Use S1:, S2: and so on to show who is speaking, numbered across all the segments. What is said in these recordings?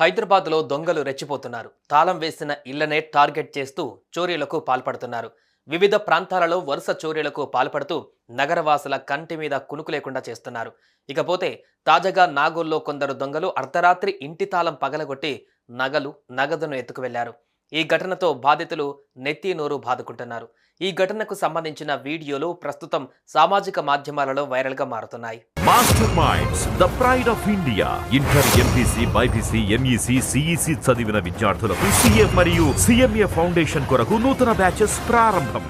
S1: హైదరాబాద్లో దొంగలు రెచ్చిపోతున్నారు. తాళం వేసిన ఇళ్లనే టార్గెట్ చేస్తూ చోరీలకు పాల్పడుతున్నారు. వివిధ ప్రాంతాలలో వరుస చోరీలకు పాల్పడుతూ నగరవాసుల కంటి మీద కునుకు లేకుండా చేస్తున్నారు. ఇకపోతే తాజాగా నాగోల్లో కొందరు దొంగలు అర్ధరాత్రి ఇంటి తాళం పగలగొట్టి నగదును ఎత్తుకు వెళ్లారు. ఈ ఘటనతో బాధితులు నెత్తి నోరు బాదుకుంటున్నారు. ఈ ఘటనకు సంబంధించిన వీడియోలు ప్రస్తుతం సామాజిక మాధ్యమాలలో వైరల్ గా మారుతున్నాయి.
S2: Master minds the pride of India. Inter MPC BiPC MEC CEC చదివిన విద్యార్థులకు సిఏ మరియు సిఎంఏ ఫౌండేషన్ కొరకు నూతన బ్యాచెస్ ప్రారంభం.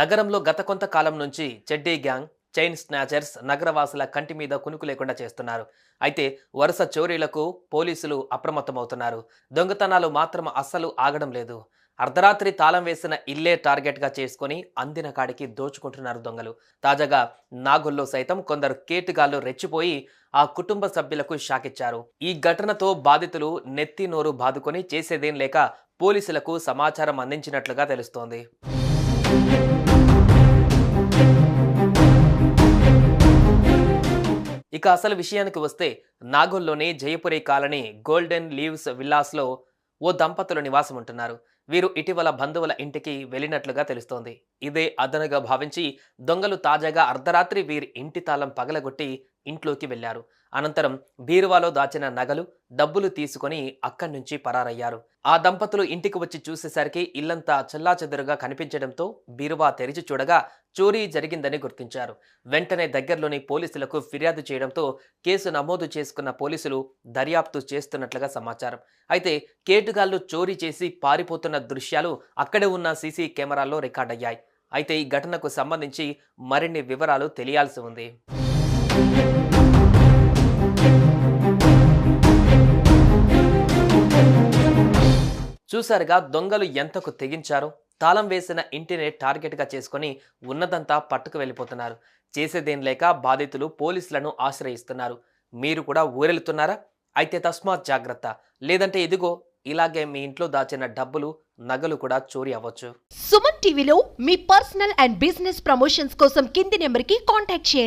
S1: నగరంలో గత కొంతకాలం నుంచి చెడ్డీ గ్యాంగ్, చైన్ స్నాచర్స్ నగరవాసుల కంటి మీద కునుకు లేకుండా చేస్తున్నారు. అయితే వరుస చోరీలకు పోలీసులు అప్రమత్తమవుతున్నారు. దొంగతనాలు మాత్రం అస్సలు ఆగడం లేదు. అర్ధరాత్రి తాళం వేసిన ఇల్లే టార్గెట్ గా చేసుకుని అందిన కాడికి దోచుకుంటున్నారు దొంగలు. తాజాగా నాగోల్లో సైతం కొందరు కేటుగాళ్లు రెచ్చిపోయి ఆ కుటుంబ సభ్యులకు షాకిచ్చారు. ఈ ఘటనతో బాధితులు నెత్తి నోరు బాదుకొని చేసేదేం లేక పోలీసులకు సమాచారం అందించినట్లుగా తెలుస్తోంది. ఇక అసలు విషయానికి వస్తే నాగోల్లోని జయపురి కాలనీ గోల్డెన్ లీవ్స్ విల్లాస్లో ఓ దంపతులు నివాసం ఉంటున్నారు. వీరు ఇటీవల బంధువుల ఇంటికి వెళ్ళినట్లుగా తెలుస్తోంది. ఇదే అదనుగా భావించి దొంగలు తాజాగా అర్ధరాత్రి వీరి ఇంటి తాళం పగలగొట్టి ఇంట్లోకి వెళ్లారు. అనంతరం బీరువాలో దాచిన నగలు, డబ్బులు తీసుకుని అక్కడి నుంచి పరారయ్యారు. ఆ దంపతులు ఇంటికి వచ్చి చూసేసరికి ఇల్లంతా చెల్లాచెదురుగా కనిపించడంతో బీరువా తెరిచి చూడగా చోరీ జరిగిందని గుర్తించారు. వెంటనే దగ్గరలోని పోలీసులకు ఫిర్యాదు చేయడంతో కేసు నమోదు చేసుకున్న పోలీసులు దర్యాప్తు చేస్తున్నట్లుగా సమాచారం. అయితే కేటుగాళ్లు చోరీ చేసి పారిపోతున్న దృశ్యాలు అక్కడే ఉన్న సీసీ కెమెరాల్లో రికార్డయ్యాయి. అయితే ఈ ఘటనకు సంబంధించి మరిన్ని వివరాలు తెలియాల్సి ఉంది. చూసారుగా దొంగలు ఎంతకు తెగించారో. తాళం వేసిన ఇంటినే టార్గెట్గా చేసుకుని ఉన్నదంతా పట్టుకు వెళ్ళిపోతున్నారు. చేసేదేం లేక బాధితులు పోలీసులను ఆశ్రయిస్తున్నారు. మీరు కూడా ఊరెళ్తున్నారా? అయితే తస్మాత్ జాగ్రత్త. లేదంటే ఇదిగో ఇలాగే మీ ఇంట్లో దాచిన డబ్బులు, నగలు కూడా చోరీ అవ్వచ్చు.
S3: సుమన్ టీవీలో మీ పర్సనల్ అండ్ బిజినెస్ ప్రమోషన్స్ కోసం కింది నెంబర్కి కాంటాక్ట్ చేయండి.